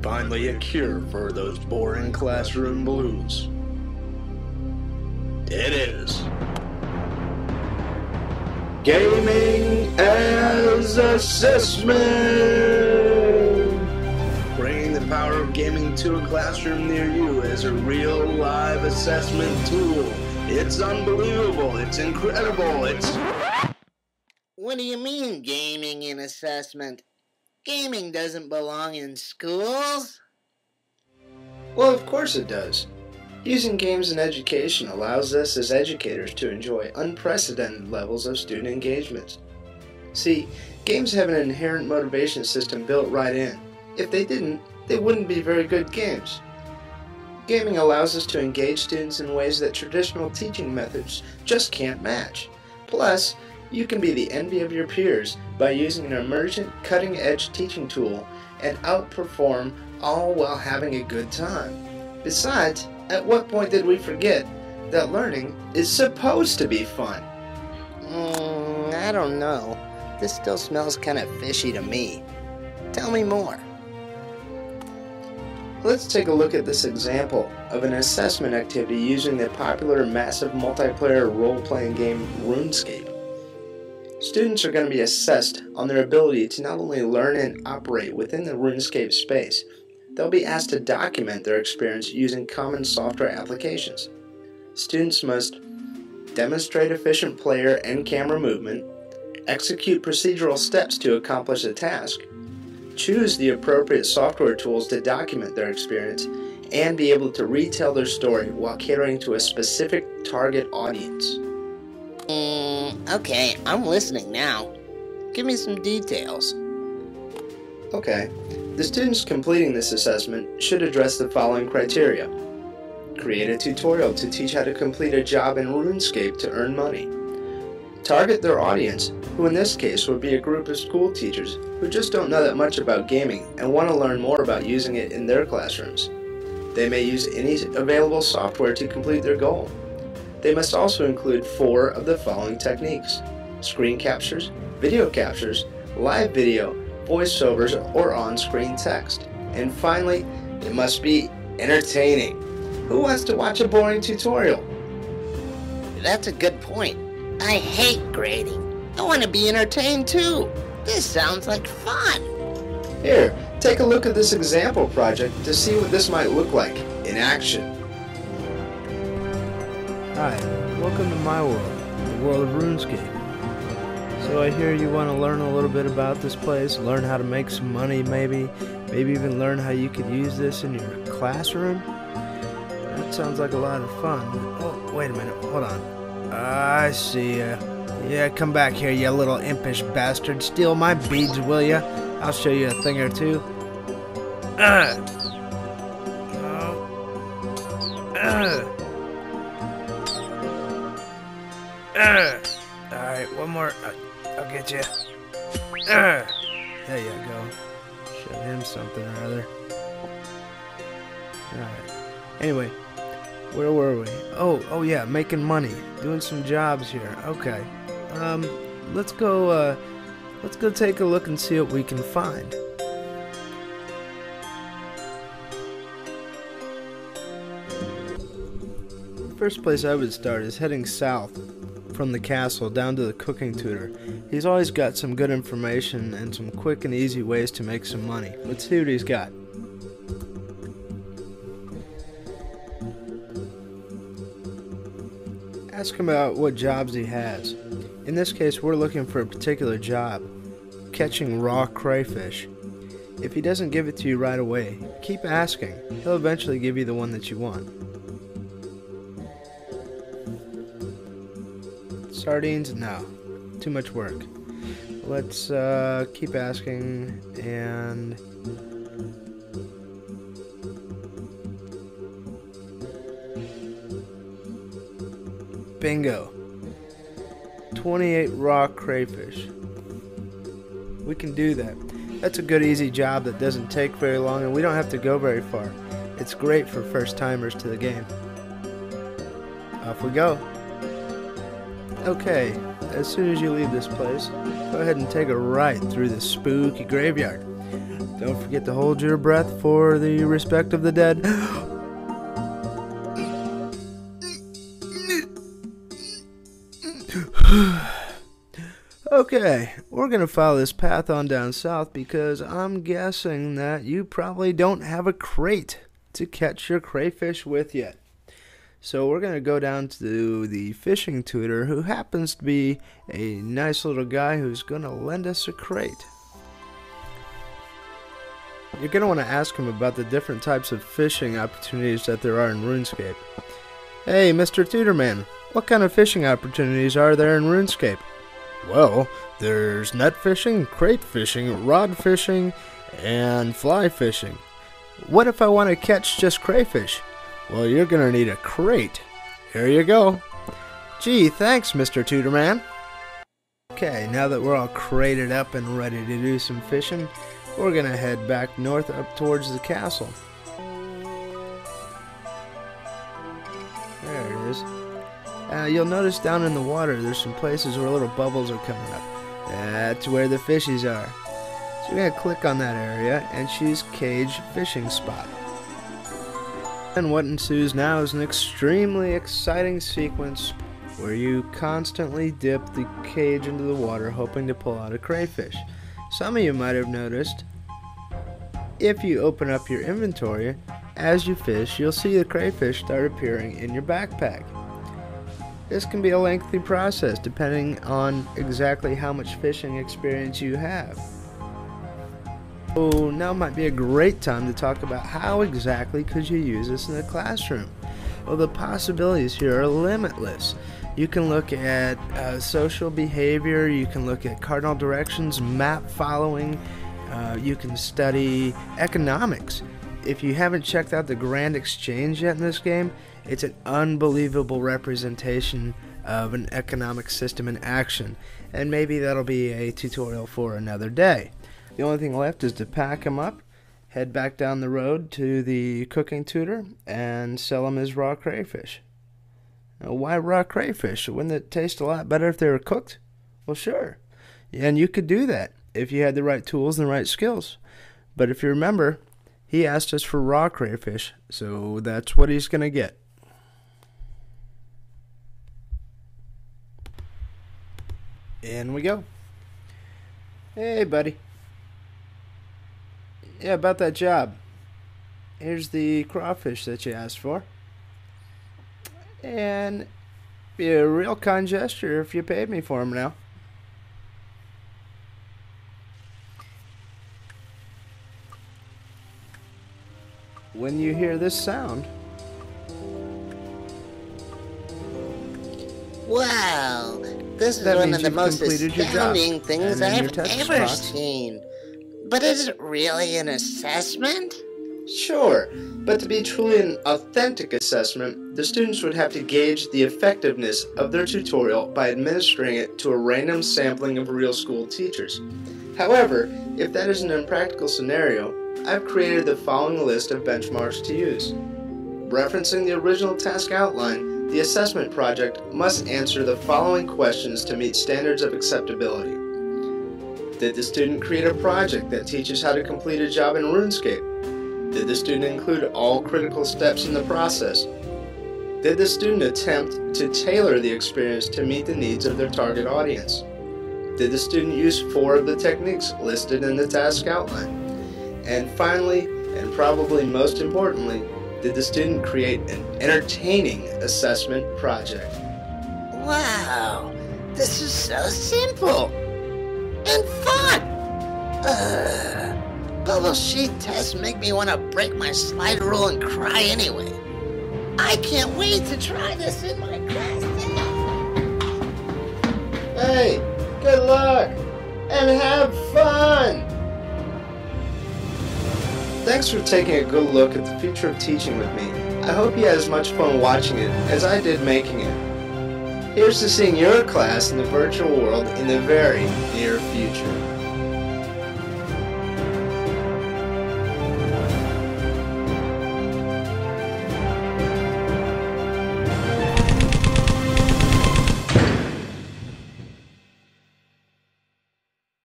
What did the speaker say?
finally a cure for those boring classroom blues. It is Gaming as Assessment! Bringing the power of gaming to a classroom near you as a real live assessment tool. It's unbelievable, it's incredible, it's... What do you mean, gaming and assessment? Gaming doesn't belong in schools. Well, of course it does. Using games in education allows us as educators to enjoy unprecedented levels of student engagement. See, games have an inherent motivation system built right in. If they didn't, they wouldn't be very good games. Gaming allows us to engage students in ways that traditional teaching methods just can't match. Plus, you can be the envy of your peers by using an emergent, cutting-edge teaching tool and outperform all while having a good time. Besides, at what point did we forget that learning is supposed to be fun? I don't know. This still smells kind of fishy to me. Tell me more. Let's take a look at this example of an assessment activity using the popular massive multiplayer role-playing game RuneScape. Students are going to be assessed on their ability to not only learn and operate within the RuneScape space, they'll be asked to document their experience using common software applications. Students must demonstrate efficient player and camera movement, execute procedural steps to accomplish a task, choose the appropriate software tools to document their experience, and be able to retell their story while catering to a specific target audience. Okay, I'm listening now. Give me some details. Okay, the students completing this assessment should address the following criteria. Create a tutorial to teach how to complete a job in RuneScape to earn money. Target their audience, who in this case would be a group of school teachers who just don't know that much about gaming and want to learn more about using it in their classrooms. They may use any available software to complete their goal. They must also include 4 of the following techniques: screen captures, video captures, live video, voiceovers, or on-screen text. And finally, it must be entertaining. Who wants to watch a boring tutorial? That's a good point. I hate grading. I want to be entertained too. This sounds like fun. Here, take a look at this example project to see what this might look like in action. Hi, welcome to my world, the world of RuneScape. So I hear you want to learn a little bit about this place, learn how to make some money maybe even learn how you could use this in your classroom? That sounds like a lot of fun. Oh, wait a minute, hold on. I see ya. Yeah, come back here, you little impish bastard. Steal my beads, will ya? I'll show you a thing or two. Alright, one more. I'll get you. There you go. Show him something or other. Alright. Anyway, where were we? Oh yeah, making money. Doing some jobs here. Okay. Let's go take a look and see what we can find. The first place I would start is heading south from the castle down to the cooking tutor. He's always got some good information and some quick and easy ways to make some money. Let's see what he's got. Ask him about what jobs he has. In this case, we're looking for a particular job, catching raw crayfish. If he doesn't give it to you right away, keep asking. He'll eventually give you the one that you want. Sardines? No. Too much work. Let's keep asking and... Bingo. 28 raw crayfish. We can do that. That's a good easy job that doesn't take very long and we don't have to go very far. It's great for first timers to the game. Off we go. Okay, as soon as you leave this place, go ahead and take a right through this spooky graveyard. Don't forget to hold your breath for the respect of the dead. Okay, we're going to follow this path on down south because I'm guessing that you probably don't have a crate to catch your crayfish with yet. So we're going to go down to the fishing tutor, who happens to be a nice little guy who's going to lend us a crate. You're going to want to ask him about the different types of fishing opportunities that there are in RuneScape. Hey, Mr. Tutorman, what kind of fishing opportunities are there in RuneScape? Well, there's net fishing, crate fishing, rod fishing, and fly fishing. What if I want to catch just crayfish? Well, you're going to need a crate. Here you go. Gee, thanks, Mr. Tutorman. Okay, now that we're all crated up and ready to do some fishing, we're going to head back north up towards the castle. There it is. You'll notice down in the water there's some places where little bubbles are coming up. That's where the fishies are. So you're going to click on that area and choose Cage Fishing Spot. And what ensues now is an extremely exciting sequence where you constantly dip the cage into the water hoping to pull out a crayfish. Some of you might have noticed, if you open up your inventory, as you fish, you'll see the crayfish start appearing in your backpack. This can be a lengthy process depending on exactly how much fishing experience you have. So now might be a great time to talk about how exactly could you use this in the classroom. Well, the possibilities here are limitless. You can look at social behavior, you can look at cardinal directions, map following, you can study economics. If you haven't checked out the Grand Exchange yet in this game, it's an unbelievable representation of an economic system in action, and maybe that'll be a tutorial for another day. The only thing left is to pack them up, head back down the road to the cooking tutor, and sell them as raw crayfish. Now, why raw crayfish? Wouldn't it taste a lot better if they were cooked? Well, sure. And you could do that if you had the right tools and the right skills. But if you remember, he asked us for raw crayfish, so that's what he's going to get. In we go. Hey, buddy. Yeah, about that job. Here's the crawfish that you asked for. And be a real kind gesture if you paid me for them now. When you hear this sound, wow, this is one of the most astounding things I've ever seen. But is it really an assessment? Sure, but to be truly an authentic assessment, the students would have to gauge the effectiveness of their tutorial by administering it to a random sampling of real school teachers. However, if that is an impractical scenario, I've created the following list of benchmarks to use. Referencing the original task outline, the assessment project must answer the following questions to meet standards of acceptability. Did the student create a project that teaches how to complete a job in RuneScape? Did the student include all critical steps in the process? Did the student attempt to tailor the experience to meet the needs of their target audience? Did the student use 4 of the techniques listed in the task outline? And finally, and probably most importantly, did the student create an entertaining assessment project? Wow, this is so simple and fun. Bubble sheet tests make me want to break my slide rule and cry anyway. I can't wait to try this in my class. Hey, good luck and have fun! Thanks for taking a good look at the future of teaching with me. I hope you had as much fun watching it as I did making it. Here's to seeing your class in the virtual world in the very near future.